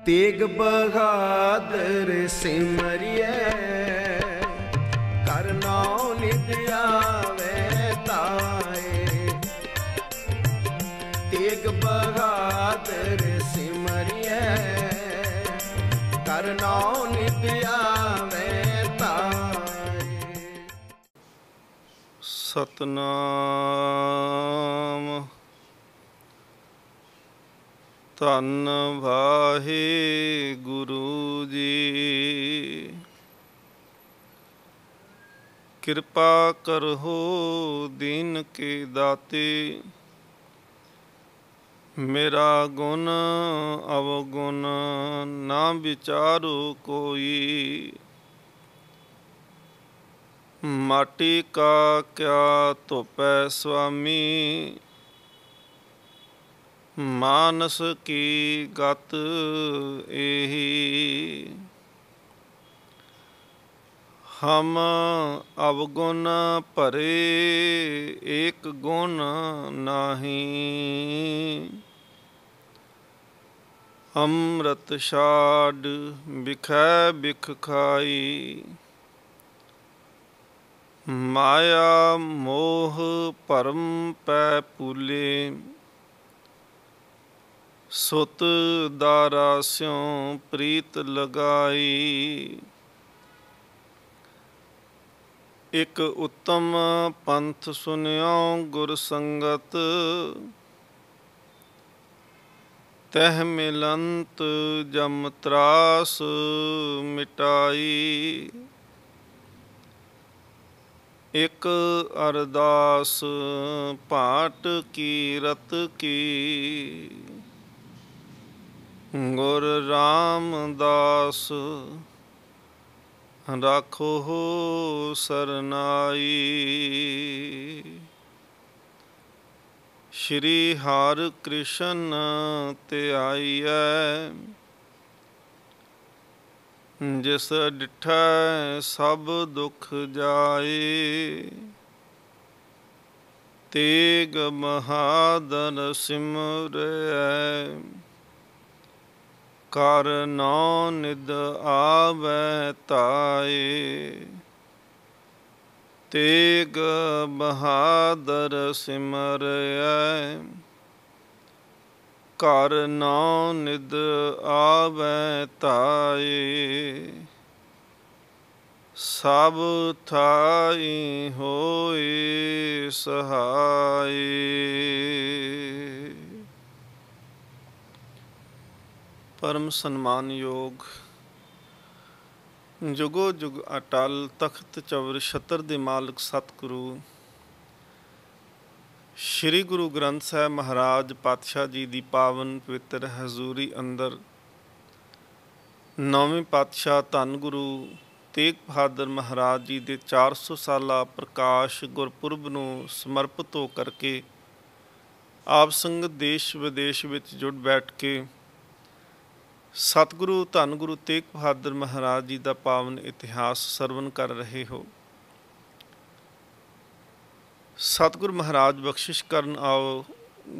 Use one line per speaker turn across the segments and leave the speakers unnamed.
तेग बहादुर सिमरिए कर नाउ नित आवे ताए। तेग बहादुर सिमरिए कर नाउ नित आवे ताए।
सतनाम धन वाहिगुरु जी। कृपा करहो दीन के दाते, मेरा गुण अवगुण ना विचारो कोई। माटी का क्या तोपै स्वामी, मानस की गत एही। हम अवगुण भरे एक गुण नाही, अमृत छाड़ बिखै बिख खाई। माया मोह भरम पै पूले, सुत दारा स्यों प्रीत लगाई। एक उत्तम पंथ सुनियो गुर संगत, तह मिलंत जम त्रास मिटाई। एक अरदास भाट कीरत की, गुर रामदास राखो सरनाई। श्री हर कृष्ण त्याईऐ, जिस डिठै सब दुख जाए। तेग बहादुर सिमरै कर नाउ निध आवे ताए। तेग बहादुर सिमरै कर नाउ निध आवे ताए। सब थाई होए सहाय। परम सन्मानयोग जुगो जुग अटल तख्त चवर छत्र दे मालिक सतगुरु श्री गुरु ग्रंथ साहिब महाराज पातशाह जी की पावन पवित्र हजूरी अंदर नौवीं पातशाह धन गुरु तेग बहादुर महाराज जी के 400 साला प्रकाश गुरपुरब नूं समर्पित हो करके आप संगत देश विदेश विच जुड़ बैठ के सतगुरु धन गुरु तेग बहादुर महाराज जी का पावन इतिहास सरवण कर रहे हो। सतगुरु महाराज बख्शिश करन आओ,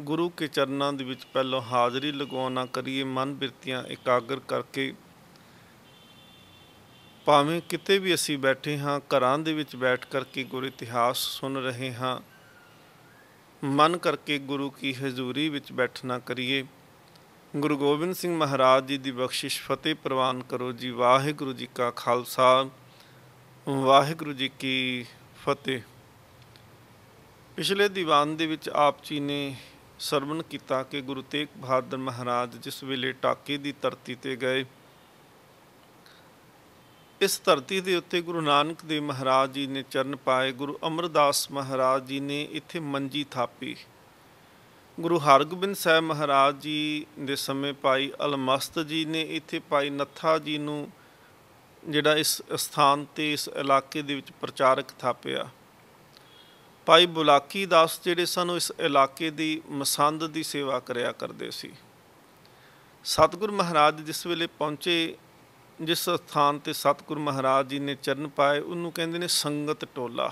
गुरु के चरणों के विच पहलों हाज़री लगवाना करिए। मन बिरतियां एकाग्र करके भावें किते भी असी बैठे हाँ, घरां दे विच बैठ करके गुरु इतिहास सुन रहे हाँ, मन करके गुरु की हजूरी विच बैठना करिए। गुरु गोबिंद सिंह महाराज जी की बख्शिश फतेह प्रवान करो जी। वाहिगुरु जी का खालसा, वाहिगुरु जी की फतेह। पिछले दीवान दे विच आप जी ने सरवण किया कि गुरु तेग बहादुर महाराज जिस वेले टाके की धरती ते गए, इस धरती के उत्ते गुरु नानक देव महाराज जी ने चरण पाए। गुरु अमरदास महाराज जी ने इत्थे मंजी थापी। गुरु हरगोबिंद साहब महाराज जी के समय भाई अलमस्त जी ने इत्थे भाई नत्था जी नूं जिहड़ा इस स्थान ते इस इलाके दे विच प्रचारक थापिया। भाई बुलाकी दास जिहड़े सन इस इलाके की मसंद की सेवा करिया करदे सी। सतगुरु महाराज जिस वेले पहुँचे, जिस स्थान ते सतगुरु महाराज जी ने चरण पाए, उन्होंने कहते हैं संगत टोला।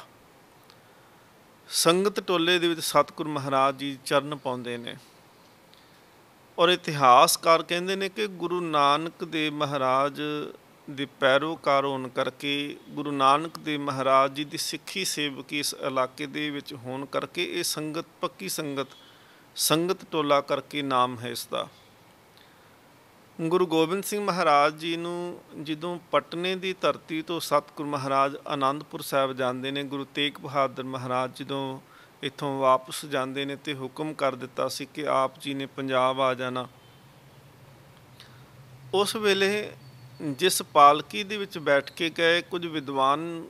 संगत टोले दे विच सतगुरु महाराज जी चरण पाउंदे ने ਔਰ ਇਤਿਹਾਸਕਾਰ ਕਹਿੰਦੇ ਨੇ ਕਿ ਗੁਰੂ ਨਾਨਕ ਦੇਵ ਮਹਾਰਾਜ ਦੇ ਪੈਰੋਕਾਰ ਹੋਣ ਕਰਕੇ, ਗੁਰੂ ਨਾਨਕ ਦੇਵ ਮਹਾਰਾਜ ਜੀ ਦੀ ਸਿੱਖੀ ਸੇਵਕੀ ਇਸ ਇਲਾਕੇ ਦੇ ਵਿੱਚ ਹੋਣ ਕਰਕੇ ਇਹ ਸੰਗਤ ਪੱਕੀ ਸੰਗਤ ਟੋਲਾ ਕਰਕੇ ਨਾਮ ਹੈ ਇਸ ਦਾ। ਗੁਰੂ ਗੋਬਿੰਦ ਸਿੰਘ ਮਹਾਰਾਜ ਜੀ ਨੂੰ ਜਦੋਂ ਪਟਨੇ ਦੀ ਧਰਤੀ ਤੋਂ ਸਤਿਗੁਰੂ ਮਹਾਰਾਜ ਆਨੰਦਪੁਰ ਸਾਹਿਬ ਜਾਂਦੇ ਨੇ, ਗੁਰੂ ਤੇਗ ਬਹਾਦਰ ਮਹਾਰਾਜ ਜਦੋਂ ਇੱਥੋਂ ਵਾਪਸ ਜਾਂਦੇ ਨੇ ਤੇ ਹੁਕਮ ਕਰ ਦਿੱਤਾ ਸੀ ਕਿ ਆਪ ਜੀ ਨੇ ਪੰਜਾਬ ਆ ਜਾਣਾ। ਉਸ ਵੇਲੇ ਜਿਸ ਪਾਲਕੀ ਦੇ ਵਿੱਚ ਬੈਠ ਕੇ ਗਏ, ਕੁਝ ਵਿਦਵਾਨ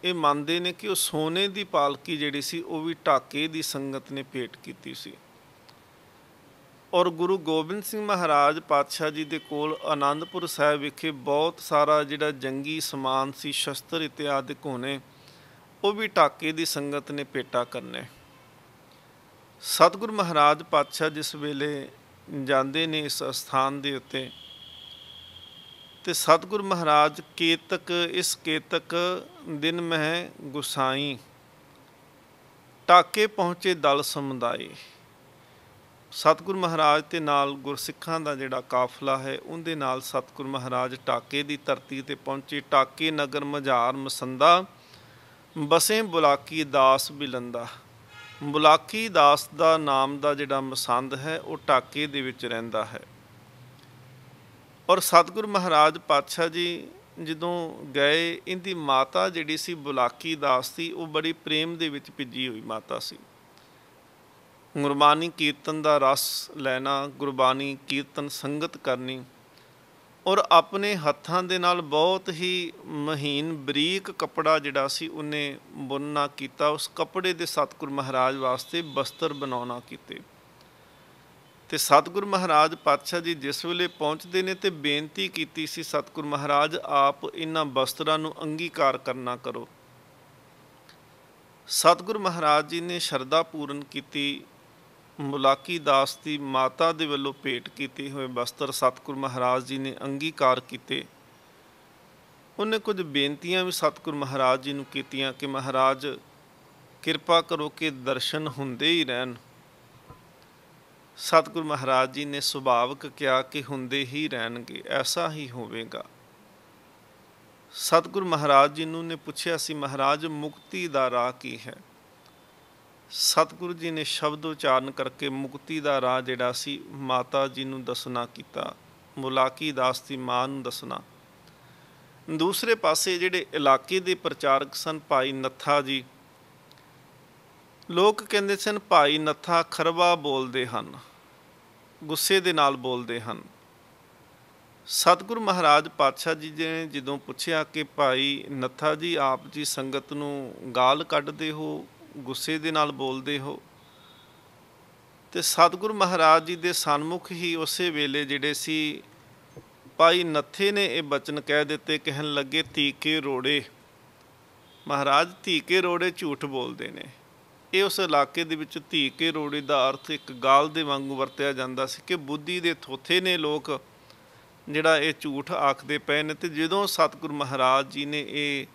ਇਹ ਮੰਨਦੇ ਨੇ ਕਿ ਉਹ ਸੋਨੇ ਦੀ ਪਾਲਕੀ ਜਿਹੜੀ ਸੀ ਉਹ ਵੀ ਢਾਕੇ ਦੀ ਸੰਗਤ ਨੇ ਭੇਟ ਕੀਤੀ ਸੀ। ਔਰ ਗੁਰੂ ਗੋਬਿੰਦ ਸਿੰਘ ਮਹਾਰਾਜ ਪਾਤਸ਼ਾਹ ਜੀ ਦੇ ਕੋਲ ਆਨੰਦਪੁਰ ਸਾਹਿਬ ਵਿਖੇ ਬਹੁਤ ਸਾਰਾ ਜਿਹੜਾ ਜੰਗੀ ਸਮਾਨ ਸੀ, ਸ਼ਸਤਰ ਇਤਿਆਦਿਕ ਹੋਣੇ, ਉਹ ਵੀ ਢਾਕੇ ਦੀ ਸੰਗਤ ਨੇ ਭੇਟਾ ਕਰਨੇ। ਸਤਿਗੁਰੂ ਮਹਾਰਾਜ ਪਾਤਸ਼ਾਹ ਜਿਸ ਵੇਲੇ ਜਾਂਦੇ ਨੇ ਇਸ ਅਸਥਾਨ ਦੇ ਉੱਤੇ, ਤੇ ਸਤਿਗੁਰੂ ਮਹਾਰਾਜ ਇਸ ਕੇਤਕ ਦਿਨ ਮਹਿ ਗੁਸਾਈ ਢਾਕੇ ਪਹੁੰਚੇ ਦਲ ਸਮੁਦਾਇ। ਸਤਿਗੁਰੂ ਮਹਾਰਾਜ ਤੇ ਨਾਲ ਗੁਰਸਿੱਖਾਂ ਦਾ ਜਿਹੜਾ ਕਾਫਲਾ ਹੈ ਉਹਦੇ ਨਾਲ ਸਤਿਗੁਰੂ ਮਹਾਰਾਜ ਢਾਕੇ ਦੀ ਧਰਤੀ ਤੇ ਪਹੁੰਚੇ। ਢਾਕੇ ਨਗਰ ਮਝਾਰ ਮਸੰਦਾ ਬਸੇ ਬੁਲਾਕੀ ਦਾਸ ਬਿਲੰਦਾ। ਬੁਲਾਕੀ ਦਾਸ ਦਾ ਨਾਮ ਦਾ ਜਿਹੜਾ ਮਸੰਦ ਹੈ ਉਹ ਢਾਕੇ ਦੇ ਵਿੱਚ ਰਹਿੰਦਾ ਹੈ। ਔਰ ਸਤਿਗੁਰੂ ਮਹਾਰਾਜ ਪਾਤਸ਼ਾਹ ਜੀ ਜਦੋਂ ਗਏ, ਇਹਦੀ ਮਾਤਾ ਜਿਹੜੀ ਸੀ ਬੁਲਾਕੀ ਦਾਸ ਸੀ, ਉਹ ਬੜੀ ਪ੍ਰੇਮ ਦੇ ਵਿੱਚ ਭਿੱਜੀ ਹੋਈ ਮਾਤਾ ਸੀ। ਗੁਰਬਾਣੀ ਕੀਰਤਨ ਦਾ ਰਸ ਲੈਣਾ, ਗੁਰਬਾਣੀ ਕੀਰਤਨ ਸੰਗਤ ਕਰਨੀ, ਔਰ ਆਪਣੇ ਹੱਥਾਂ ਦੇ ਨਾਲ ਬਹੁਤ ਹੀ ਮਹੀਨ ਬਰੀਕ ਕੱਪੜਾ ਜਿਹੜਾ ਸੀ ਉਹਨੇ ਬੁਣਨਾ ਕੀਤਾ। ਉਸ ਕੱਪੜੇ ਦੇ ਸਤਿਗੁਰੂ ਮਹਾਰਾਜ ਵਾਸਤੇ ਬਸਤਰ ਬਣਾਉਣਾ ਕੀਤੇ। ਤੇ ਸਤਿਗੁਰੂ ਮਹਾਰਾਜ ਪਾਤਸ਼ਾਹ ਜੀ ਜਿਸ ਵੇਲੇ ਪਹੁੰਚਦੇ ਨੇ ਤੇ ਬੇਨਤੀ ਕੀਤੀ ਸੀ, ਸਤਿਗੁਰੂ ਮਹਾਰਾਜ ਆਪ ਇਹਨਾਂ ਬਸਤਰਾਂ ਨੂੰ ਅੰਗੀਕਾਰ ਕਰਨਾ ਕਰੋ। ਸਤਿਗੁਰੂ ਮਹਾਰਾਜ ਜੀ ਨੇ ਸ਼ਰਧਾ ਪੂਰਨ ਕੀਤੀ। ਬੁਲਾਕੀ ਦਾਸ ਦੀ ਮਾਤਾ ਦੇ ਵੱਲੋਂ ਭੇਟ ਕੀਤੇ ਹੋਏ ਬਸਤਰ ਸਤਿਗੁਰੂ ਮਹਾਰਾਜ ਜੀ ਨੇ ਅੰਗੀਕਾਰ ਕੀਤੇ। ਉਹਨੇ ਕੁਝ ਬੇਨਤੀਆਂ ਵੀ ਸਤਿਗੁਰੂ ਮਹਾਰਾਜ ਜੀ ਨੂੰ ਕੀਤੀਆਂ ਕਿ ਮਹਾਰਾਜ ਕਿਰਪਾ ਕਰੋ ਕਿ ਦਰਸ਼ਨ ਹੁੰਦੇ ਹੀ ਰਹਿਣ। ਸਤਿਗੁਰੂ ਮਹਾਰਾਜ ਜੀ ਨੇ ਸੁਭਾਵਕ ਕਿਹਾ ਕਿ ਹੁੰਦੇ ਹੀ ਰਹਿਣਗੇ, ਐਸਾ ਹੀ ਹੋਵੇਗਾ। ਸਤਿਗੁਰੂ ਮਹਾਰਾਜ ਜੀ ਨੂੰ ਨੇ ਪੁੱਛਿਆ ਸੀ, ਮਹਾਰਾਜ ਮੁਕਤੀ ਦਾ ਰਾਹ ਕੀ ਹੈ? ਸਤਿਗੁਰੂ ਜੀ ਨੇ ਸ਼ਬਦ ਉਚਾਰਨ ਕਰਕੇ ਮੁਕਤੀ ਦਾ ਰਾਹ ਜਿਹੜਾ ਸੀ ਮਾਤਾ ਜੀ ਨੂੰ ਦੱਸਣਾ ਕੀਤਾ, ਬੁਲਾਕੀ ਦਾਸ ਦੀ ਮਾਂ ਨੂੰ ਦੱਸਣਾ। ਦੂਸਰੇ ਪਾਸੇ ਜਿਹੜੇ ਇਲਾਕੇ ਦੇ ਪ੍ਰਚਾਰਕ ਸਨ ਭਾਈ ਨੱਥਾ ਜੀ, ਲੋਕ ਕਹਿੰਦੇ ਸਨ ਭਾਈ ਨੱਥਾ ਖਰਵਾ ਬੋਲਦੇ ਹਨ, ਗੁੱਸੇ ਦੇ ਨਾਲ ਬੋਲਦੇ ਹਨ। ਸਤਿਗੁਰੂ ਮਹਾਰਾਜ ਪਾਤਸ਼ਾਹ ਜੀ ਨੇ ਜਦੋਂ ਪੁੱਛਿਆ ਕਿ ਭਾਈ ਨੱਥਾ ਜੀ ਆਪ ਜੀ ਸੰਗਤ ਨੂੰ ਗਾਲ ਕੱਢਦੇ ਹੋ, ਗੁੱਸੇ ਦੇ ਨਾਲ ਬੋਲਦੇ ਹੋ, ਤੇ ਸਤਿਗੁਰੂ ਮਹਾਰਾਜ ਜੀ ਦੇ ਸਨਮੁਖ ਹੀ ਉਸੇ ਵੇਲੇ ਜਿਹੜੇ ਸੀ ਭਾਈ ਨੱਥੇ ਨੇ ਇਹ ਬਚਨ ਕਹਿ ਦਿੱਤੇ, ਕਹਿਣ ਲੱਗੇ ਧੀਕੇ ਰੋੜੇ। ਮਹਾਰਾਜ ਧੀਕੇ ਰੋੜੇ ਝੂਠ ਬੋਲਦੇ ਨੇ। ਇਹ ਉਸ ਇਲਾਕੇ ਦੇ ਵਿੱਚ ਧੀਕੇ ਰੋੜੇ ਦਾ ਅਰਥ ਇੱਕ ਗਾਲ ਦੇ ਵਾਂਗੂ ਵਰਤਿਆ ਜਾਂਦਾ ਸੀ ਕਿ ਬੁੱਧੀ ਦੇ ਥੋਥੇ ਨੇ ਲੋਕ ਜਿਹੜਾ ਇਹ ਝੂਠ ਆਖਦੇ ਪਏ ਨੇ। ਤੇ ਜਦੋਂ ਸਤਿਗੁਰੂ ਮਹਾਰਾਜ ਜੀ ਨੇ ਇਹ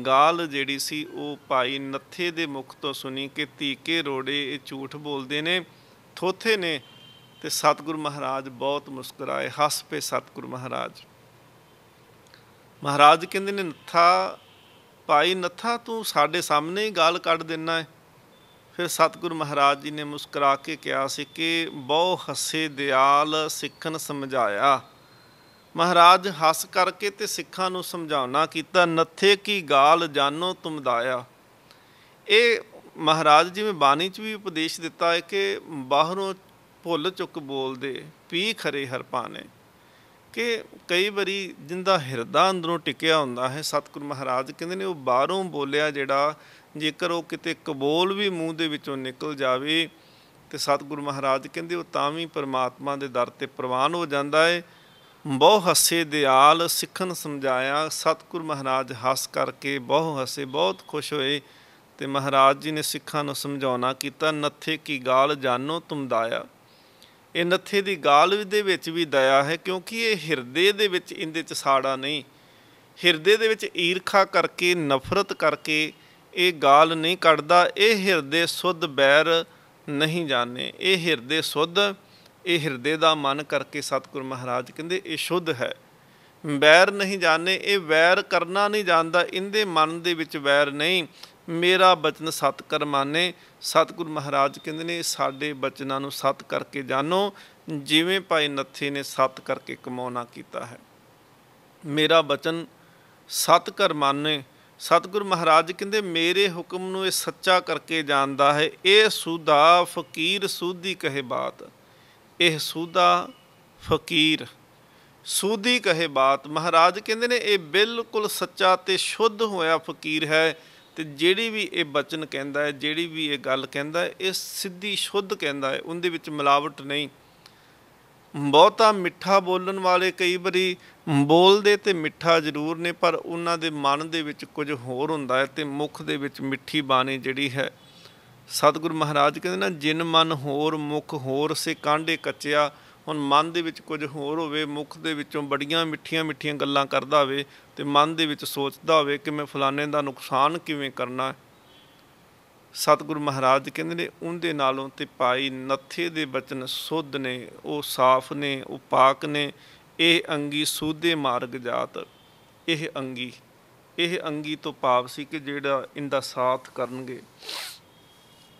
ਗਾਲ ਜਿਹੜੀ ਸੀ ਉਹ ਭਾਈ ਨੱਥੇ ਦੇ ਮੁਖ ਤੋਂ ਸੁਣੀ ਕਿ ਧੀਕੇ ਰੋੜੇ ਇਹ ਝੂਠ ਬੋਲਦੇ ਨੇ, ਥੋਥੇ ਨੇ, ਤੇ ਸਤਿਗੁਰੂ ਮਹਾਰਾਜ ਬਹੁਤ ਮੁਸਕਰਾਏ, ਹੱਸ ਪਏ ਸਤਿਗੁਰੂ ਮਹਾਰਾਜ। ਮਹਾਰਾਜ ਕਹਿੰਦੇ ਨੇ, ਨੱਥਾ ਭਾਈ ਨੱਥਾ ਤੂੰ ਸਾਡੇ ਸਾਹਮਣੇ ਹੀ ਗਾਲ ਕੱਢ ਦਿੰਦਾ ਹੈ। ਫਿਰ ਸਤਿਗੁਰੂ ਮਹਾਰਾਜ ਜੀ ਨੇ ਮੁਸਕਰਾ ਕੇ ਕਿਹਾ ਸੀ ਕਿ ਬਹੁ ਹੱਸੇ ਦਿਆਲ ਸਿੱਖਣ ਸਮਝਾਇਆ। ਮਹਾਰਾਜ ਹੱਸ ਕਰਕੇ ਤੇ ਸਿੱਖਾਂ ਨੂੰ ਸਮਝਾਉਣਾ ਕੀਤਾ, ਨੱਥੇ ਕੀ ਗਾਲ ਜਾਨੋ ਤੁਮ ਦਾਇਆ। ਇਹ ਮਹਾਰਾਜ ਜਿਵੇਂ ਬਾਣੀ 'ਚ ਵੀ ਉਪਦੇਸ਼ ਦਿੱਤਾ ਹੈ ਕਿ ਬਾਹਰੋਂ ਭੁੱਲ ਚੁੱਕ ਬੋਲਦੇ ਪੀ ਖਰੇ ਹਰ ਪਾਣੇ, ਕਿ ਕਈ ਵਾਰੀ ਜਿੰਦਾ ਹਿਰਦਾ ਅੰਦਰੋਂ ਟਿਕਿਆ ਹੁੰਦਾ ਹੈ, ਸਤਿਗੁਰੂ ਮਹਾਰਾਜ ਕਹਿੰਦੇ ਨੇ ਉਹ ਬਾਹਰੋਂ ਬੋਲਿਆ ਜਿਹੜਾ ਜੇਕਰ ਉਹ ਕਿਤੇ ਕਬੋਲ ਵੀ ਮੂੰਹ ਦੇ ਵਿੱਚੋਂ ਨਿਕਲ ਜਾਵੇ ਤੇ ਸਤਿਗੁਰੂ ਮਹਾਰਾਜ ਕਹਿੰਦੇ ਉਹ ਤਾਂ ਵੀ ਪਰਮਾਤਮਾ ਦੇ ਦਰ 'ਤੇ ਪ੍ਰਵਾਨ ਹੋ ਜਾਂਦਾ ਹੈ। ਬਹੁ ਹੱਸੇ ਦਿਆਲ ਸਿੱਖਣ ਸਮਝਾਇਆ। ਸਤਿਗੁਰੂ ਮਹਾਰਾਜ ਹੱਸ ਕਰਕੇ ਬਹੁ ਹੱਸੇ, ਬਹੁਤ ਖੁਸ਼ ਹੋਏ ਤੇ ਮਹਾਰਾਜ ਜੀ ਨੇ ਸਿੱਖਾਂ ਨੂੰ ਸਮਝਾਉਣਾ ਕੀਤਾ, ਨੱਥੇ ਕੀ ਗਾਲ ਜਾਨੋ ਤੁਮ ਦਾਇਆ। ਇਹ ਨੱਥੇ ਦੀ ਗਾਲ ਦੇ ਵਿੱਚ ਵੀ ਦਇਆ ਹੈ, ਕਿਉਂਕਿ ਇਹ ਹਿਰਦੇ ਦੇ ਵਿੱਚ ਇਹਦੇ 'ਚ ਸਾੜਾ ਨਹੀਂ, ਹਿਰਦੇ ਦੇ ਵਿੱਚ ਈਰਖਾ ਕਰਕੇ ਨਫ਼ਰਤ ਕਰਕੇ ਇਹ ਗਾਲ ਨਹੀਂ ਕੱਢਦਾ। ਇਹ ਹਿਰਦੇ ਸੁੱਧ ਬੈਰ ਨਹੀਂ ਜਾਣੇ, ਇਹ ਹਿਰਦੇ ਸੁੱਧ ਇਹ ਹਿਰਦੇ ਦਾ ਮਨ ਕਰਕੇ ਸਤਿਗੁਰੂ ਮਹਾਰਾਜ ਕਹਿੰਦੇ ਇਹ ਸ਼ੁੱਧ ਹੈ। ਵੈਰ ਨਹੀਂ ਜਾਣੇ, ਇਹ ਵੈਰ ਕਰਨਾ ਨਹੀਂ ਜਾਣਦਾ, ਇਹਦੇ ਮਨ ਦੇ ਵਿੱਚ ਵੈਰ ਨਹੀਂ। ਮੇਰਾ ਬਚਨ ਸਤ ਕਰ ਮਾਨੇ। ਸਤਿਗੁਰੂ ਮਹਾਰਾਜ ਕਹਿੰਦੇ ਨੇ ਸਾਡੇ ਬਚਨਾਂ ਨੂੰ ਸਤ ਕਰਕੇ ਜਾਣੋ, ਜਿਵੇਂ ਭਾਈ ਨੱਥੇ ਨੇ ਸਤ ਕਰਕੇ ਕਮਾਉਣਾ ਕੀਤਾ ਹੈ। ਮੇਰਾ ਬਚਨ ਸਤ ਕਰ ਮਾਨੇ। ਸਤਿਗੁਰੂ ਮਹਾਰਾਜ ਕਹਿੰਦੇ ਮੇਰੇ ਹੁਕਮ ਨੂੰ ਇਹ ਸੱਚਾ ਕਰਕੇ ਜਾਣਦਾ ਹੈ। ਇਹ ਸੂਦਾ ਫਕੀਰ ਸੂਦੀ ਕਹੇ ਬਾਤ। ਇਹ ਸੂਦਾ ਫਕੀਰ ਸੂਦੀ ਕਹੇ ਬਾਤ। ਮਹਾਰਾਜ ਕਹਿੰਦੇ ਨੇ ਇਹ ਬਿਲਕੁਲ ਸੱਚਾ ਤੇ ਸ਼ੁੱਧ ਹੋਇਆ ਫਕੀਰ ਹੈ। ਤੇ ਜਿਹੜੀ ਵੀ ਇਹ ਬਚਨ ਕਹਿੰਦਾ ਹੈ, ਜਿਹੜੀ ਵੀ ਇਹ ਗੱਲ ਕਹਿੰਦਾ ਹੈ, ਇਹ ਸਿੱਧੀ ਸ਼ੁੱਧ ਕਹਿੰਦਾ ਹੈ, ਉਹਦੇ ਵਿੱਚ ਮਿਲਾਵਟ ਨਹੀਂ। ਬਹੁਤਾ ਮਿੱਠਾ ਬੋਲਣ ਵਾਲੇ ਕਈ ਵਾਰੀ ਬੋਲਦੇ ਤੇ ਮਿੱਠਾ ਜ਼ਰੂਰ ਨੇ, ਪਰ ਉਹਨਾਂ ਦੇ ਮਨ ਦੇ ਵਿੱਚ ਕੁਝ ਹੋਰ ਹੁੰਦਾ ਹੈ ਤੇ ਮੁੱਖ ਦੇ ਵਿੱਚ ਮਿੱਠੀ ਬਾਣੀ ਜਿਹੜੀ ਹੈ। ਸਤਿਗੁਰੂ ਮਹਾਰਾਜ ਕਹਿੰਦੇ ਨਾ ਜਿਨ ਮਨ ਹੋਰ ਮੁੱਖ ਹੋਰ ਸੇ ਕਾਂਢੇ ਕੱਚਿਆ। ਹੁਣ ਮਨ ਦੇ ਵਿੱਚ ਕੁਝ ਹੋਰ ਹੋਵੇ, ਮੁੱਖ ਦੇ ਵਿੱਚੋਂ ਬੜੀਆਂ ਮਿੱਠੀਆਂ ਮਿੱਠੀਆਂ ਗੱਲਾਂ ਕਰਦਾ ਹੋਵੇ ਤੇ ਮਨ ਦੇ ਵਿੱਚ ਸੋਚਦਾ ਹੋਵੇ ਕਿ ਮੈਂ ਫਲਾਣੇ ਦਾ ਨੁਕਸਾਨ ਕਿਵੇਂ ਕਰਨਾ। ਸਤਿਗੁਰੂ ਮਹਾਰਾਜ ਕਹਿੰਦੇ ਨੇ ਉਹਦੇ ਨਾਲੋਂ ਤੇ ਭਾਈ ਨੱਥੇ ਦੇ ਬਚਨ ਸੁੱਧ ਨੇ, ਉਹ ਸਾਫ਼ ਨੇ, ਉਹ ਪਾਕ ਨੇ। ਇਹ ਅੰਗੀ ਸੂਧੇ ਮਾਰਗ ਜਾਤ। ਇਹ ਅੰਗੀ ਤੋਂ ਭਾਵ ਸੀ ਕਿ ਜਿਹੜਾ ਇਹਦਾ ਸਾਥ ਕਰਨਗੇ,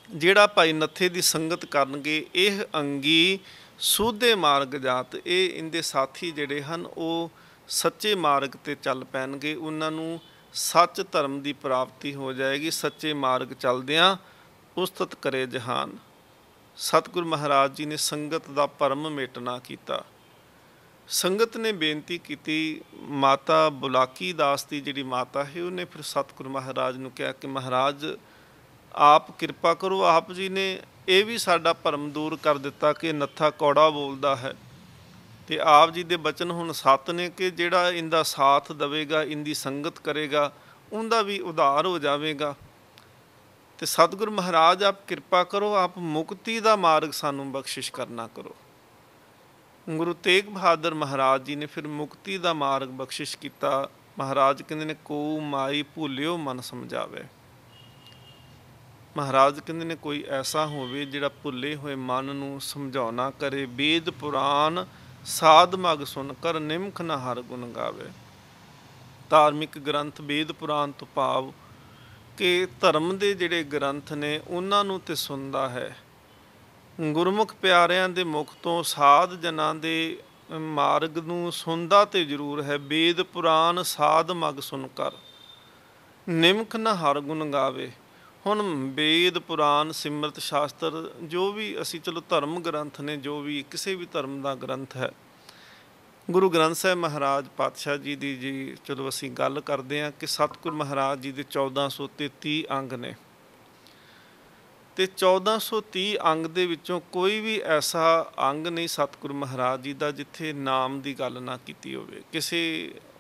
ਜਿਹੜਾ ਭਾਈ ਨੱਥੇ ਦੀ ਸੰਗਤ ਕਰਨਗੇ, ਇਹ ਅੰਗੀ ਸੂਧੇ ਮਾਰਗ ਜਾਤ। ਇਹ ਇਹਦੇ ਸਾਥੀ ਜਿਹੜੇ ਹਨ ਉਹ ਸੱਚੇ ਮਾਰਗ 'ਤੇ ਚੱਲ ਪੈਣਗੇ, ਉਹਨਾਂ ਨੂੰ ਸੱਚ ਧਰਮ ਦੀ ਪ੍ਰਾਪਤੀ ਹੋ ਜਾਏਗੀ। ਸੱਚੇ ਮਾਰਗ ਚੱਲਦਿਆਂ ਉਸਤਤ ਕਰੇ ਜਹਾਨ। ਸਤਿਗੁਰੂ ਮਹਾਰਾਜ ਜੀ ਨੇ ਸੰਗਤ ਦਾ ਭਰਮ ਮੇਟਣਾ ਕੀਤਾ। ਸੰਗਤ ਨੇ ਬੇਨਤੀ ਕੀਤੀ, ਮਾਤਾ ਬੁਲਾਕੀ ਦਾਸ ਦੀ ਜਿਹੜੀ ਮਾਤਾ ਹੈ ਉਹਨੇ ਫਿਰ ਸਤਿਗੁਰੂ ਮਹਾਰਾਜ ਨੂੰ ਕਿਹਾ ਕਿ ਮਹਾਰਾਜ ਆਪ ਕਿਰਪਾ ਕਰੋ। ਆਪ ਜੀ ਨੇ ਇਹ ਵੀ ਸਾਡਾ ਭਰਮ ਦੂਰ ਕਰ ਦਿੱਤਾ ਕਿ ਨੱਥਾ ਕੌੜਾ ਬੋਲਦਾ ਹੈ, ਤੇ ਆਪ ਜੀ ਦੇ ਬਚਨ ਹੁਣ ਸੱਤ ਨੇ ਕਿ ਜਿਹੜਾ ਇਹਦਾ ਸਾਥ ਦੇਵੇਗਾ, ਇਹਦੀ ਸੰਗਤ ਕਰੇਗਾ, ਉਹਦਾ ਵੀ ਉਧਾਰ ਹੋ ਜਾਵੇਗਾ। ਤੇ ਸਤਿਗੁਰੂ ਮਹਾਰਾਜ ਆਪ ਕਿਰਪਾ ਕਰੋ, ਆਪ ਮੁਕਤੀ ਦਾ ਮਾਰਗ ਸਾਨੂੰ ਬਖਸ਼ਿਸ਼ ਕਰਨਾ ਕਰੋ। ਗੁਰੂ ਤੇਗ ਬਹਾਦਰ ਮਹਾਰਾਜ ਜੀ ਨੇ ਫਿਰ ਮੁਕਤੀ ਦਾ ਮਾਰਗ ਬਖਸ਼ਿਸ਼ ਕੀਤਾ। ਮਹਾਰਾਜ ਕਹਿੰਦੇ ਨੇ ਕੋ ਮਾਈ ਭੁੱਲਿਓ ਮਨ ਸਮਝਾਵੇ। ਮਹਾਰਾਜ ਕਹਿੰਦੇ ਨੇ ਕੋਈ ਐਸਾ ਹੋਵੇ ਜਿਹੜਾ ਭੁੱਲੇ ਹੋਏ ਮਨ ਨੂੰ ਸਮਝਾਉਣਾ ਕਰੇ। ਵੇਦ ਪੁਰਾਨ ਸਾਧ ਮਗ ਸੁਣ ਕਰ ਨਿਮਖ ਨਾ ਹਰ ਗੁਣ ਗਾਵੇ। ਧਾਰਮਿਕ ਗ੍ਰੰਥ ਵੇਦ ਪੁਰਾਨ ਤੋਂ ਭਾਵ ਕਿ ਧਰਮ ਦੇ ਜਿਹੜੇ ਗ੍ਰੰਥ ਨੇ ਉਹਨਾਂ ਨੂੰ ਤੇ ਸੁਣਦਾ ਹੈ। ਗੁਰਮੁਖ ਪਿਆਰਿਆਂ ਦੇ ਮੁਖ ਤੋਂ ਸਾਧ ਜਨਾਂ ਦੇ ਮਾਰਗ ਨੂੰ ਸੁਣਦਾ ਤੇ ਜ਼ਰੂਰ ਹੈ। ਵੇਦ ਪੁਰਾਨ ਸਾਧ ਮਗ ਸੁਣ ਕਰ ਨਿਮਖ ਨਾ ਹਰ ਗੁਣ ਗਾਵੇ। ਹੁਣ ਵੇਦ ਪੁਰਾਨ ਸਿਮਰਤ ਸ਼ਾਸਤਰ ਜੋ ਵੀ ਅਸੀਂ ਚਲੋ ਧਰਮ ਗ੍ਰੰਥ ਨੇ, ਜੋ ਵੀ ਕਿਸੇ ਵੀ ਧਰਮ ਦਾ ਗ੍ਰੰਥ ਹੈ, ਗੁਰੂ ਗ੍ਰੰਥ ਸਾਹਿਬ ਮਹਾਰਾਜ ਪਾਤਸ਼ਾਹ ਜੀ ਦੀ ਜੀ ਚਲੋ ਅਸੀਂ ਗੱਲ ਕਰਦੇ ਹਾਂ ਕਿ ਸਤਿਗੁਰੂ ਮਹਾਰਾਜ ਜੀ ਦੇ 1433 ਅੰਗ ਨੇ, ਤੇ 1430 ਅੰਗ ਦੇ ਵਿੱਚੋਂ ਕੋਈ ਵੀ ਐਸਾ ਅੰਗ ਨਹੀਂ ਸਤਿਗੁਰੂ ਮਹਾਰਾਜ ਜੀ ਦਾ ਜਿੱਥੇ ਨਾਮ ਦੀ ਗੱਲ ਨਾ ਕੀਤੀ ਹੋਵੇ। ਕਿਸੇ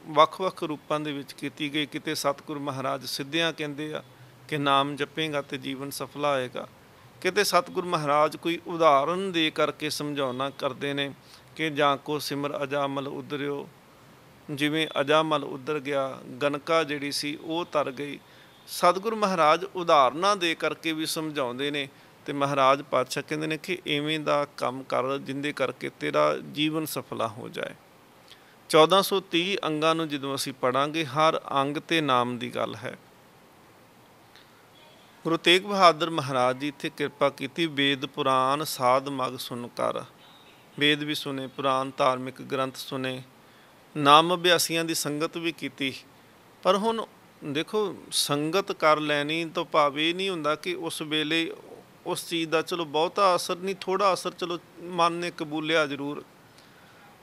ਵੱਖ-ਵੱਖ ਰੂਪਾਂ ਦੇ ਵਿੱਚ ਕੀਤੀ ਗਈ। ਕਿਤੇ ਸਤਿਗੁਰੂ ਮਹਾਰਾਜ ਸਿੱਧਿਆਂ ਕਹਿੰਦੇ ਆ ਕਿ ਨਾਮ ਜਪੇਗਾ ਤੇ ਜੀਵਨ ਸਫਲਾ ਹੋਏਗਾ। ਕਿਤੇ ਸਤਿਗੁਰੂ ਮਹਾਰਾਜ ਕੋਈ ਉਦਾਹਰਨ ਦੇ ਕਰਕੇ ਸਮਝਾਉਣਾ ਕਰਦੇ ਨੇ ਕਿ ਜਾਂ ਕੋ ਸਿਮਰ ਅਜਾਮਲ ਉਦਰਿਓ, ਜਿਵੇਂ ਅਜਾਮਲ ਉਦਰ ਗਿਆ, ਗਨਕਾ ਜਿਹੜੀ ਸੀ ਉਹ ਤਰ ਗਈ। ਸਤਿਗੁਰੂ ਮਹਾਰਾਜ ਉਦਾਹਰਨਾਂ ਦੇ ਕਰਕੇ ਵੀ ਸਮਝਾਉਂਦੇ ਨੇ। ਤੇ ਮਹਾਰਾਜ ਪਾਤਸ਼ਾਹ ਕਹਿੰਦੇ ਨੇ ਕਿ ਇਵੇਂ ਦਾ ਕੰਮ ਕਰ ਜਿਹਦੇ ਕਰਕੇ ਤੇਰਾ ਜੀਵਨ ਸਫਲਾ ਹੋ ਜਾਏ। 1430 ਅੰਗਾਂ ਨੂੰ ਜਦੋਂ ਅਸੀਂ ਪੜ੍ਹਾਂਗੇ, ਹਰ ਅੰਗ ਤੇ ਨਾਮ ਦੀ ਗੱਲ ਹੈ। ਗੁਰੂ ਤੇਗ ਬਹਾਦਰ ਮਹਾਰਾਜ ਜੀ ਇੱਥੇ ਕਿਰਪਾ ਕੀਤੀ। ਵੇਦ ਪੁਰਾਨ ਸਾਧ ਮਗ ਸੁਣ ਕਰ। ਵੇਦ ਵੀ ਸੁਣੇ, ਪੁਰਾਨ ਧਾਰਮਿਕ ਗ੍ਰੰਥ ਸੁਣੇ, ਨਾਮ ਅਭਿਆਸੀਆਂ ਦੀ ਸੰਗਤ ਵੀ ਕੀਤੀ। ਪਰ ਹੁਣ ਦੇਖੋ ਸੰਗਤ ਕਰ ਲੈਣੀ ਤੋਂ ਭਾਵ ਇਹ ਨਹੀਂ ਹੁੰਦਾ ਕਿ ਉਸ ਵੇਲੇ ਉਸ ਚੀਜ਼ ਦਾ ਚਲੋ ਬਹੁਤਾ ਅਸਰ ਨਹੀਂ, ਥੋੜ੍ਹਾ ਅਸਰ ਚਲੋ ਮਨ ਨੇ ਕਬੂਲਿਆ ਜ਼ਰੂਰ।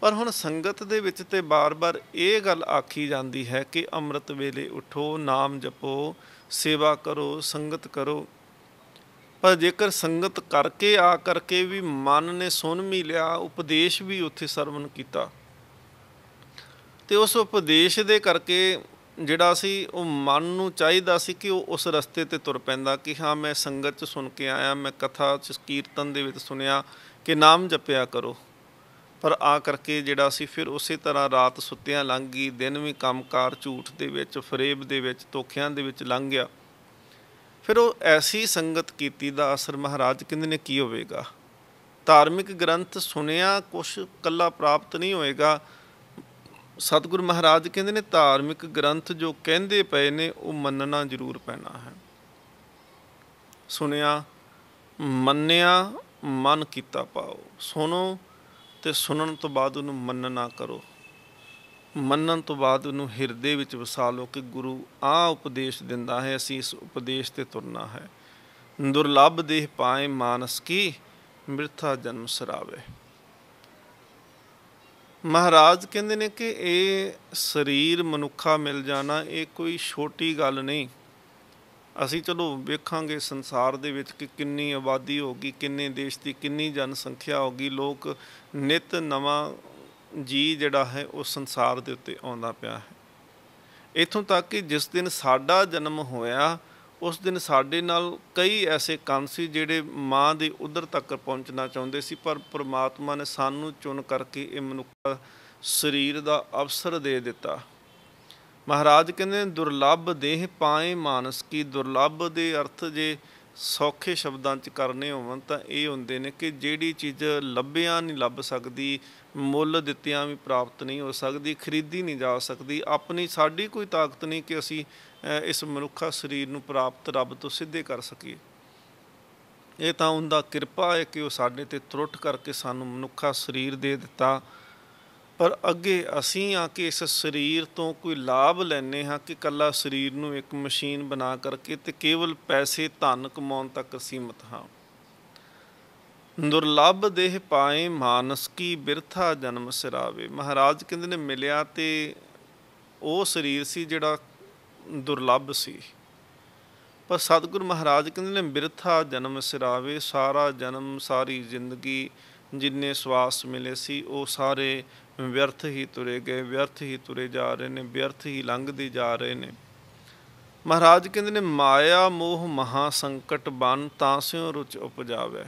ਪਰ ਹੁਣ ਸੰਗਤ ਦੇ ਵਿੱਚ ਤੇ ਬਾਰ-ਬਾਰ ਇਹ ਗੱਲ ਆਖੀ ਜਾਂਦੀ ਹੈ ਕਿ ਅੰਮ੍ਰਿਤ ਵੇਲੇ ਉਠੋ, ਨਾਮ ਜਪੋ, ਸੇਵਾ ਕਰੋ, ਸੰਗਤ ਕਰੋ। ਪਰ ਜੇਕਰ ਸੰਗਤ ਕਰਕੇ ਆ ਕਰਕੇ ਵੀ ਮਨ ਨੇ ਸੁਣ ਵੀ ਲਿਆ, ਉਪਦੇਸ਼ ਵੀ ਉੱਥੇ ਸਰਵਣ ਕੀਤਾ, ਤੇ ਉਸ ਉਪਦੇਸ਼ ਦੇ ਕਰਕੇ ਜਿਹੜਾ ਸੀ ਉਹ ਮਨ ਨੂੰ ਚਾਹੀਦਾ ਸੀ ਕਿ ਉਹ ਉਸ ਰਸਤੇ 'ਤੇ ਤੁਰ ਪੈਂਦਾ ਕਿ ਹਾਂ ਮੈਂ ਸੰਗਤ 'ਚ ਸੁਣ ਕੇ ਆਇਆ, ਮੈਂ ਕਥਾ 'ਚ ਕੀਰਤਨ ਦੇ ਵਿੱਚ ਸੁਣਿਆ ਕਿ ਨਾਮ ਜਪਿਆ ਕਰੋ। ਪਰ ਆ ਕਰਕੇ ਜਿਹੜਾ ਸੀ ਫਿਰ ਉਸੇ ਤਰ੍ਹਾਂ ਰਾਤ ਸੁੱਤਿਆਂ ਲੰਘ ਗਈ, ਦਿਨ ਵੀ ਕੰਮਕਾਰ ਝੂਠ ਦੇ ਵਿੱਚ, ਫਰੇਬ ਦੇ ਵਿੱਚ, ਧੋਖਿਆਂ ਦੇ ਵਿੱਚ ਲੰਘ ਗਿਆ। ਫਿਰ ਉਹ ਐਸੀ ਸੰਗਤ ਕੀਤੀ ਦਾ ਅਸਰ ਮਹਾਰਾਜ ਕਹਿੰਦੇ ਨੇ ਕੀ ਹੋਵੇਗਾ। ਧਾਰਮਿਕ ਗ੍ਰੰਥ ਸੁਣਿਆ ਕੁਛ ਇਕੱਲਾ ਪ੍ਰਾਪਤ ਨਹੀਂ ਹੋਏਗਾ। ਸਤਿਗੁਰੂ ਮਹਾਰਾਜ ਕਹਿੰਦੇ ਨੇ ਧਾਰਮਿਕ ਗ੍ਰੰਥ ਜੋ ਕਹਿੰਦੇ ਪਏ ਨੇ ਉਹ ਮੰਨਣਾ ਜ਼ਰੂਰ ਪੈਣਾ ਹੈ। ਸੁਣਿਆ, ਮੰਨਿਆ, ਮਨ ਕੀਤਾ ਪਾਓ। ਸੁਣੋ ਅਤੇ ਸੁਣਨ ਤੋਂ ਬਾਅਦ ਉਹਨੂੰ ਮੰਨਣਾ ਕਰੋ। ਮੰਨਣ ਤੋਂ ਬਾਅਦ ਉਹਨੂੰ ਹਿਰਦੇ ਵਿੱਚ ਵਸਾ ਲਓ ਕਿ ਗੁਰੂ ਆਹ ਉਪਦੇਸ਼ ਦਿੰਦਾ ਹੈ, ਅਸੀਂ ਇਸ ਉਪਦੇਸ਼ 'ਤੇ ਤੁਰਨਾ ਹੈ। ਦੁਰਲੱਭ ਦੇਹ ਪਾਏ ਮਾਨਸ ਕੀ, ਬਿਰਥਾ ਜਨਮ ਸਰਾਵੇ। ਮਹਾਰਾਜ ਕਹਿੰਦੇ ਨੇ ਕਿ ਇਹ ਸਰੀਰ ਮਨੁੱਖਾ ਮਿਲ ਜਾਣਾ ਇਹ ਕੋਈ ਛੋਟੀ ਗੱਲ ਨਹੀਂ। ਅਸੀਂ ਚਲੋ ਵੇਖਾਂਗੇ ਸੰਸਾਰ ਦੇ ਵਿੱਚ ਕਿ ਕਿੰਨੀ ਆਬਾਦੀ ਹੋ ਗਈ, ਕਿੰਨੇ ਦੇਸ਼ ਦੀ ਕਿੰਨੀ ਜਨਸੰਖਿਆ ਹੋ ਗਈ, ਲੋਕ ਨਿੱਤ ਨਵਾਂ ਜੀ ਜਿਹੜਾ ਹੈ ਉਹ ਸੰਸਾਰ ਦੇ ਉੱਤੇ ਆਉਂਦਾ ਪਿਆ ਹੈ। ਇੱਥੋਂ ਤੱਕ ਕਿ ਜਿਸ ਦਿਨ ਸਾਡਾ ਜਨਮ ਹੋਇਆ ਉਸ ਦਿਨ ਸਾਡੇ ਨਾਲ ਕਈ ਐਸੇ ਕੰਨ ਸੀ ਜਿਹੜੇ ਮਾਂ ਦੇ ਉਦਰ ਤੱਕ ਪਹੁੰਚਣਾ ਚਾਹੁੰਦੇ ਸੀ, ਪਰ ਪ੍ਰਮਾਤਮਾ ਨੇ ਸਾਨੂੰ ਚੁਣ ਕਰਕੇ ਇਹ ਮਨੁੱਖਾ ਸਰੀਰ ਦਾ ਅਵਸਰ ਦੇ ਦਿੱਤਾ। ਮਹਾਰਾਜ ਕਹਿੰਦੇ ਦੁਰਲੱਭ ਦੇਹ ਪਾਏ ਮਾਨਸ ਕੀ। ਦੁਰਲੱਭ ਦੇ ਅਰਥ ਜੇ ਸੌਖੇ ਸ਼ਬਦਾਂ 'ਚ ਕਰਨੇ ਹੋਵਣ ਤਾਂ ਇਹ ਹੁੰਦੇ ਨੇ ਕਿ ਜਿਹੜੀ ਚੀਜ਼ ਲੱਭਿਆਂ ਨਹੀਂ ਲੱਭ ਸਕਦੀ, ਮੁੱਲ ਦਿੱਤਿਆਂ ਵੀ ਪ੍ਰਾਪਤ ਨਹੀਂ ਹੋ ਸਕਦੀ, ਖਰੀਦੀ ਨਹੀਂ ਜਾ ਸਕਦੀ। ਆਪਣੀ ਸਾਡੀ ਕੋਈ ਤਾਕਤ ਨਹੀਂ ਕਿ ਅਸੀਂ ਇਸ ਮਨੁੱਖਾ ਸਰੀਰ ਨੂੰ ਪ੍ਰਾਪਤ ਰੱਬ ਤੋਂ ਸਿੱਧੇ ਕਰ ਸਕੀਏ। ਇਹ ਤਾਂ ਉਹਦਾ ਕਿਰਪਾ ਹੈ ਕਿ ਉਹ ਸਾਡੇ 'ਤੇ ਤਰੁੱਟ ਕਰਕੇ ਸਾਨੂੰ ਮਨੁੱਖਾ ਸਰੀਰ ਦੇ ਦਿੱਤਾ। ਪਰ ਅੱਗੇ ਅਸੀਂ ਆ ਕੇ ਇਸ ਸਰੀਰ ਤੋਂ ਕੋਈ ਲਾਭ ਲੈਂਦੇ ਹਾਂ ਕਿ ਇਕੱਲਾ ਸਰੀਰ ਨੂੰ ਇੱਕ ਮਸ਼ੀਨ ਬਣਾ ਕਰਕੇ ਅਤੇ ਕੇਵਲ ਪੈਸੇ ਧਨ ਕਮਾਉਣ ਤੱਕ ਸੀਮਤ ਹਾਂ। ਦੁਰਲੱਭ ਦੇਹ ਪਾਏ ਮਾਨਸ ਕੀ, ਬਿਰਥਾ ਜਨਮ ਸਿਰਾਵੇ। ਮਹਾਰਾਜ ਕਹਿੰਦੇ ਨੇ ਮਿਲਿਆ ਤੇ ਉਹ ਸਰੀਰ ਸੀ ਜਿਹੜਾ ਦੁਰਲੱਭ ਸੀ, ਪਰ ਸਤਿਗੁਰੂ ਮਹਾਰਾਜ ਕਹਿੰਦੇ ਨੇ ਬਿਰਥਾ ਜਨਮ ਸਿਰਾਵੇ। ਸਾਰਾ ਜਨਮ, ਸਾਰੀ ਜ਼ਿੰਦਗੀ, ਜਿੰਨੇ ਸਵਾਸ ਮਿਲੇ ਸੀ ਉਹ ਸਾਰੇ ਵਿਅਰਥ ਹੀ ਤੁਰੇ ਗਏ, ਵਿਅਰਥ ਹੀ ਤੁਰੇ ਜਾ ਰਹੇ ਨੇ, ਵਿਅਰਥ ਹੀ ਲੰਘਦੇ ਜਾ ਰਹੇ ਨੇ। ਮਹਾਰਾਜ ਕਹਿੰਦੇ ਨੇ ਮਾਇਆ ਮੋਹ ਮਹਾ ਸੰਕਟ ਬਨ, ਤਾਂ ਸਿਉ ਰੁਚ ਉਪਜਾਵੇ।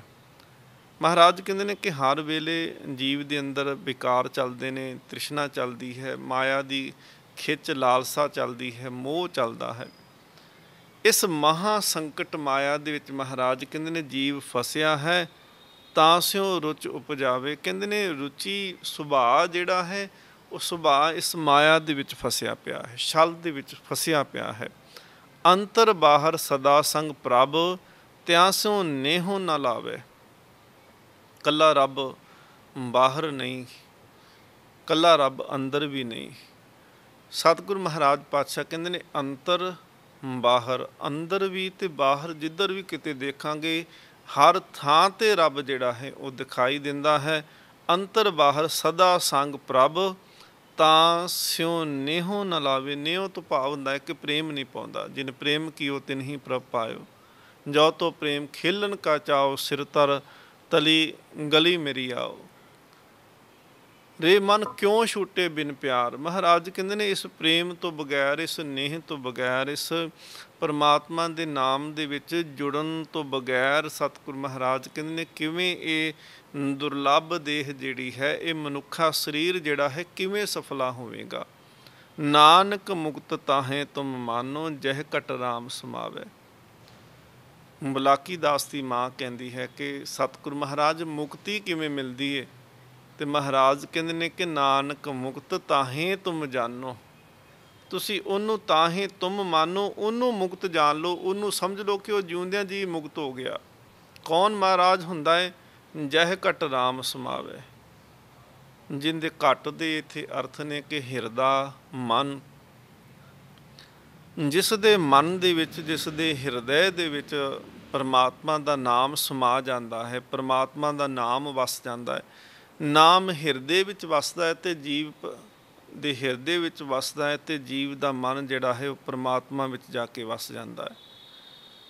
ਮਹਾਰਾਜ ਕਹਿੰਦੇ ਨੇ ਕਿ ਹਰ ਵੇਲੇ ਜੀਵ ਦੇ ਅੰਦਰ ਵਿਕਾਰ ਚੱਲਦੇ ਨੇ, ਤ੍ਰਿਸ਼ਨਾ ਚੱਲਦੀ ਹੈ, ਮਾਇਆ ਦੀ ਖਿੱਚ ਲਾਲਸਾ ਚੱਲਦੀ ਹੈ, ਮੋਹ ਚੱਲਦਾ ਹੈ। ਇਸ ਮਹਾ ਸੰਕਟ ਮਾਇਆ ਦੇ ਵਿੱਚ ਮਹਾਰਾਜ ਕਹਿੰਦੇ ਨੇ ਜੀਵ ਫਸਿਆ ਹੈ, ਤਾਂ ਸਿਉ ਰੁਚ ਉਪਜਾਵੇ। ਕਹਿੰਦੇ ਨੇ ਰੁਚੀ ਸੁਭਾਅ ਜਿਹੜਾ ਹੈ ਉਹ ਸੁਭਾਅ ਇਸ ਮਾਇਆ ਦੇ ਵਿੱਚ ਫਸਿਆ ਪਿਆ ਹੈ, ਛਲ ਦੇ ਵਿੱਚ ਫਸਿਆ ਪਿਆ ਹੈ। ਅੰਤਰ ਬਾਹਰ ਸਦਾ ਸੰਗ ਪ੍ਰਭ, ਤਿਆਂ ਸਿਉ ਨੇਹੋ ਨਾ ਲਾਵੇ। ਕੱਲਾ ਰੱਬ ਬਾਹਰ ਨਹੀਂ, ਕੱਲਾ ਰੱਬ ਅੰਦਰ ਵੀ ਨਹੀਂ। ਸਤਿਗੁਰੂ ਮਹਾਰਾਜ ਪਾਤਸ਼ਾਹ ਕਹਿੰਦੇ ਨੇ ਅੰਤਰ ਬਾਹਰ, ਅੰਦਰ ਵੀ ਅਤੇ ਬਾਹਰ ਜਿੱਧਰ ਵੀ ਕਿਤੇ ਦੇਖਾਂਗੇ ਹਰ ਥਾਂ 'ਤੇ ਰੱਬ ਜਿਹੜਾ ਹੈ ਉਹ ਦਿਖਾਈ ਦਿੰਦਾ ਹੈ। ਅੰਤਰ ਬਾਹਰ ਸਦਾ ਸੰਗ ਪ੍ਰਭ, ਤਾਂ ਸਿਉ ਨੇਹੋ ਨਾ ਲਾਵੇ। ਨੇਹੋ ਤੋਂ ਭਾਵ ਹੁੰਦਾ ਹੈ ਕਿ ਪ੍ਰੇਮ ਨਹੀਂ ਪਾਉਂਦਾ। ਜਿਨ ਪ੍ਰੇਮ ਕੀਓ ਤਿਨ ਹੀ ਪ੍ਰਭ ਪਾਇਓ। ਜੋ ਤੋ ਪ੍ਰੇਮ ਖੇਲਣ ਕਾ ਚਾਓ, ਸਿਰ ਤਰ ਤਲੀ ਗਲੀ ਮੇਰੀ ਆਓ। ਰੇ ਮਨ ਕਿਉਂ ਛੂਟੇ ਬਿਨ ਪਿਆਰ। ਮਹਾਰਾਜ ਕਹਿੰਦੇ ਨੇ ਇਸ ਪ੍ਰੇਮ ਤੋਂ ਬਗੈਰ, ਇਸ ਨੇਹ ਤੋਂ ਬਗੈਰ, ਇਸ ਪਰਮਾਤਮਾ ਦੇ ਨਾਮ ਦੇ ਵਿੱਚ ਜੁੜਨ ਤੋਂ ਬਗੈਰ ਸਤਿਗੁਰੂ ਮਹਾਰਾਜ ਕਹਿੰਦੇ ਨੇ ਕਿਵੇਂ ਇਹ ਦੁਰਲੱਭ ਦੇਹ ਜਿਹੜੀ ਹੈ, ਇਹ ਮਨੁੱਖਾ ਸਰੀਰ ਜਿਹੜਾ ਹੈ ਕਿਵੇਂ ਸਫਲਾ ਹੋਵੇਗਾ। ਨਾਨਕ ਮੁਕਤ ਤਾਹੇ ਤੁਮ ਮਾਨੋ, ਜਹ ਕਟ ਰਾਮ ਸਮਾਵੇ। ਬਲਾਕੀ ਦਾਸ ਦੀ ਮਾਂ ਕਹਿੰਦੀ ਹੈ ਕਿ ਸਤਿਗੁਰੂ ਮਹਾਰਾਜ ਮੁਕਤੀ ਕਿਵੇਂ ਮਿਲਦੀ ਹੈ, ਅਤੇ ਮਹਾਰਾਜ ਕਹਿੰਦੇ ਨੇ ਕਿ ਨਾਨਕ ਮੁਕਤ ਤਾਹੇ ਤੁਮ ਜਾਨੋ। ਤੁਸੀਂ ਉਹਨੂੰ ਤਾਹੇ ਤੁਮ ਮਾਨੋ, ਉਹਨੂੰ ਮੁਕਤ ਜਾਣ ਲਓ, ਉਹਨੂੰ ਸਮਝ ਲਓ ਕਿ ਉਹ ਜਿਉਂਦਿਆਂ ਜੀ ਮੁਕਤ ਹੋ ਗਿਆ। ਕੌਣ ਮਹਾਰਾਜ ਹੁੰਦਾ ਹੈ? ਜਹ ਘਟ ਰਾਮ ਸਮਾਵੇ। ਜਿਹਦੇ ਘਟ ਦੇ ਇੱਥੇ ਅਰਥ ਨੇ ਕਿ ਹਿਰਦਾ, ਮਨ। ਜਿਸ ਦੇ ਮਨ ਦੇ ਵਿੱਚ, ਜਿਸ ਦੇ ਹਿਰਦੇ ਦੇ ਵਿੱਚ ਪਰਮਾਤਮਾ ਦਾ ਨਾਮ ਸਮਾ ਜਾਂਦਾ ਹੈ, ਪਰਮਾਤਮਾ ਦਾ ਨਾਮ ਵਸ ਜਾਂਦਾ ਹੈ। ਨਾਮ ਹਿਰਦੇ ਵਿੱਚ ਵਸਦਾ ਹੈ ਅਤੇ ਜੀਵ ਦੇ ਹਿਰਦੇ ਵਿੱਚ ਵਸਦਾ ਹੈ, ਅਤੇ ਜੀਵ ਦਾ ਮਨ ਜਿਹੜਾ ਹੈ ਉਹ ਪਰਮਾਤਮਾ ਵਿੱਚ ਜਾ ਕੇ ਵਸ ਜਾਂਦਾ ਹੈ।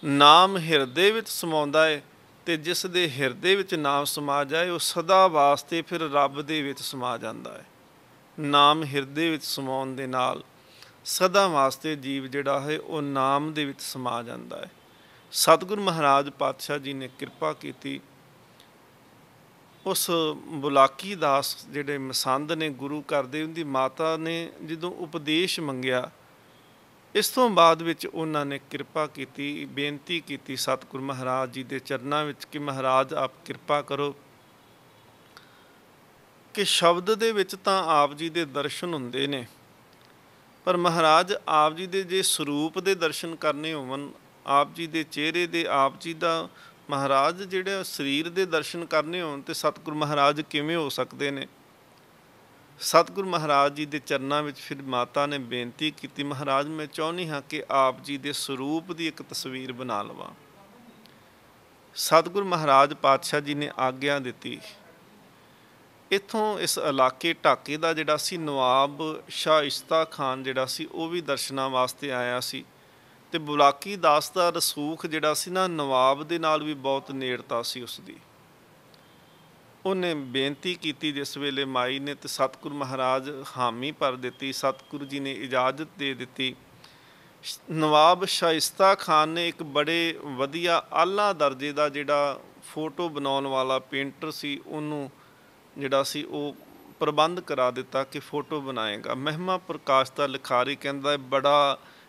ਨਾਮ ਹਿਰਦੇ ਵਿੱਚ ਸਮਾਉਂਦਾ ਹੈ, ਅਤੇ ਜਿਸ ਦੇ ਹਿਰਦੇ ਵਿੱਚ ਨਾਮ ਸਮਾ ਜਾਏ ਉਹ ਸਦਾ ਵਾਸਤੇ ਫਿਰ ਰੱਬ ਦੇ ਵਿੱਚ ਸਮਾ ਜਾਂਦਾ ਹੈ। ਨਾਮ ਹਿਰਦੇ ਵਿੱਚ ਸਮਾਉਣ ਦੇ ਨਾਲ ਸਦਾ ਵਾਸਤੇ ਜੀਵ ਜਿਹੜਾ ਹੈ ਉਹ ਨਾਮ ਦੇ ਵਿੱਚ ਸਮਾ ਜਾਂਦਾ ਹੈ। ਸਤਿਗੁਰੂ ਮਹਾਰਾਜ ਪਾਤਸ਼ਾਹ ਜੀ ਨੇ ਕਿਰਪਾ ਕੀਤੀ। ਉਸ ਬੁਲਾਕੀ ਦਾਸ ਜਿਹੜੇ ਮਸੰਦ ਨੇ ਗੁਰੂ ਘਰ ਦੇ, ਉਹਦੀ ਮਾਤਾ ਨੇ ਜਦੋਂ ਉਪਦੇਸ਼ ਮੰਗਿਆ, ਇਸ ਤੋਂ ਬਾਅਦ ਵਿੱਚ ਉਹਨਾਂ ਨੇ ਕਿਰਪਾ ਕੀਤੀ, ਬੇਨਤੀ ਕੀਤੀ ਸਤਿਗੁਰੂ ਮਹਾਰਾਜ ਜੀ ਦੇ ਚਰਨਾਂ ਵਿੱਚ ਕਿ ਮਹਾਰਾਜ ਆਪ ਕਿਰਪਾ ਕਰੋ, कि शब्द दे विच तां आप जी दे दर्शन हुंदे ने, पर महाराज आप जी दे जे स्वरूप दे दर्शन करने होवन, आप जी दे चेहरे दे, आप जी दा महाराज जिहड़े शरीर दे दर्शन करने होण ते सतगुर महाराज किवें हो सकदे ने। सतगुर महाराज जी दे चरनां विच फिर माता ने बेनती कीती, महाराज मैं चाहुंदी हां कि आप जी दे स्वरूप दी एक तस्वीर बना लवां। सतगुर महाराज पातशाह जी ने आग्ञा दित्ती। इत्थों इस इलाके ढाके दा जिहड़ा सी नवाब शाइस्ता खान जिहड़ा सी वो भी दर्शनां वास्ते आया सी, ते बुलाकी दास दा रसूख जिहड़ा सी ना नवाब दे नाल भी बहुत नेड़ता सी उसदी। उन्हें बेनती की जिस वेले माई ने, तो सतगुर महाराज हामी भर दी, सतगुरु जी ने इजाज़त दे दी। नवाब शाइस्ता खान ने एक बड़े वधिया आला दर्जे का जिहड़ा फोटो बनाने वाला पेंटर सी, उन्होंने जिहड़ा सी वो प्रबंध करा दिता कि फोटो बनाएगा। महिमा प्रकाश का लिखारी कहता बड़ा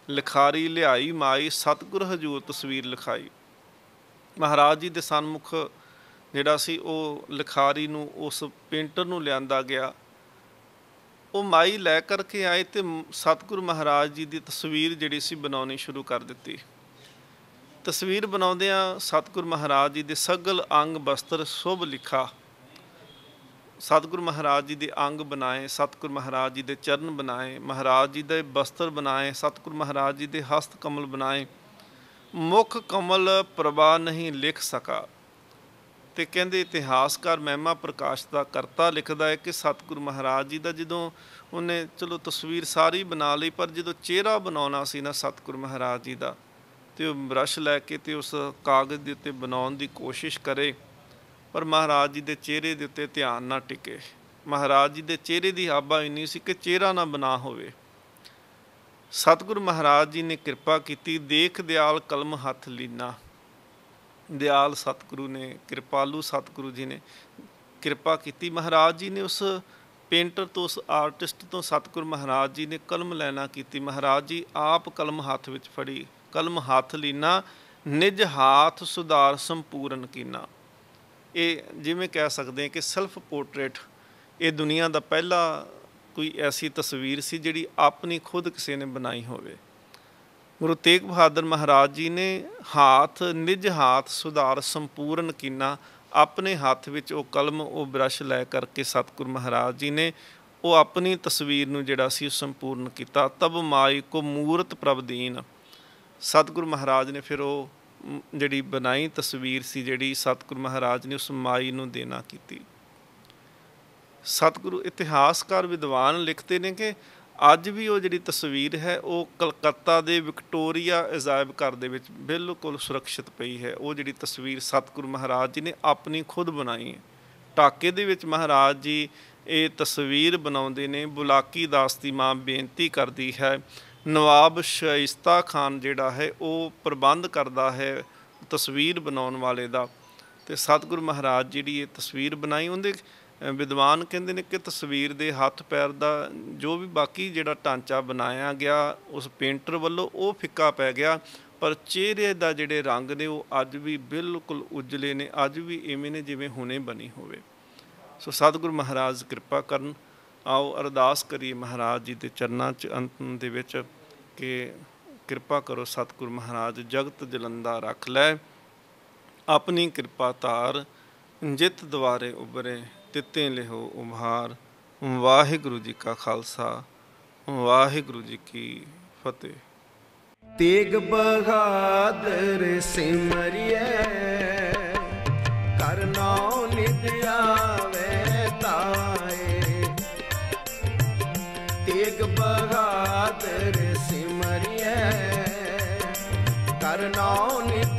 लिखारी लियाई माई, सतगुर हजूर तस्वीर लिखाई। महाराज जी के सन्मुख जिहड़ा सी वो लिखारी नूं, उस पेंटर नूं लिआंदा गया। वो माई लै करके आए तो सतगुर महाराज जी की तस्वीर जिहड़ी सी बनाउणी शुरू कर दित्ती। तस्वीर बनाउंदिआं सतगुर महाराज जी के सगल अंग बस्तर शुभ लिखा, सतगुर महाराज जी के अंग बनाए, सतगुर महाराज जी के चरण बनाए, महाराज जी के बस्तर बनाए, सतगुर महाराज जी के हस्त कमल बनाए, मुख कमल प्रभा नहीं लिख सका। तो कहते इतिहासकार महिमा प्रकाश का करता लिखता है कि सतगुर महाराज जी का जदों उन्हें चलो तस्वीर सारी बना ली, पर जो चेहरा बनाना सी ना सतगुर महाराज जी का, तो ब्रश लैके तो उस कागज़ के उत्ते बनाने की कोशिश करे, पर महाराज जी के चेहरे के उत्ते ध्यान ना टिके। महाराज जी के चेहरे की आबा इन्नी सी कि चेहरा ना बना होवे। सतगुर महाराज जी ने कृपा की, देख दयाल कलम हथ लीना। दयाल सतगुरु ने, कृपालू सतगुरु जी ने कृपा की। महाराज जी ने उस पेंटर तो, उस आर्टिस्ट तो सतगुर महाराज जी ने कलम लैना की। महाराज जी आप कलम हाथ विच फड़ी, कलम हाथ लीना, निज हाथ सुधार संपूर्ण कीना। ये जिमें कह सकते हैं कि सेल्फ पोर्ट्रेट, ये दुनिया का पहला कोई ऐसी तस्वीर सी जिहड़ी अपनी खुद किसी ने बनाई होवे। गुरु तेग बहादुर महाराज जी ने हाथ, निज हाथ सुधार संपूर्ण कीना, अपने हाथ विच वो कलम, वो ब्रश लै करके सतगुर महाराज जी ने वो अपनी तस्वीर नूं जिहड़ा सी संपूर्ण किया। तब माई को मूरत प्रभ दीन। सतगुर महाराज ने फिर वो जिहड़ी बनाई तस्वीर सी, जिहड़ी सतगुर महाराज ने उस माई नूं देना की। सतगुरु इतिहासकार विद्वान लिखते हैं कि अज भी वो जिहड़ी तस्वीर है वो कलकत्ता दे विक्टोरिया अजायब घर दे विच बिल्कुल सुरक्षित पई है। वो जिहड़ी तस्वीर सतगुरु महाराज जी ने अपनी खुद बनाई है। ढाके दे विच महाराज जी ये तस्वीर बनाउंदे ने। बुलाकी दास दी मां बेनती करदी है, नवाब शाइस्ता खान जिहड़ा है वो प्रबंध करदा है तस्वीर बनाउण वाले दा, ते सतगुरु महाराज जिहड़ी ये तस्वीर बनाई उहदे विद्वान कहते हैं कि तस्वीर के हथ पैर का जो भी बाकी जिहड़ा ढांचा बनाया गया उस पेंटर वालों वो फिक्का पै गया, पर चेहरे का जिहड़े रंग ने वो अज भी बिल्कुल उजले ने, अज भी इवें ने जिवें हुणे बनी होवे। सो सतगुरु महाराज कृपा करन। आओ अरदास करिए महाराज जी के चरनां च अंत दे विच कि कृपा करो सतगुरु महाराज जगत जलंदा रख लै, अपनी कृपा धार, जित द्वारे उभरे तिते लिहो उभार। वाहिगुरु जी का खालसा, वाहिगुरु जी की फतेह।
तेग बहादुर सिमरिए, करनाओ नित आवे ताए। तेग बहादुर सिमरिए, करनाओ नित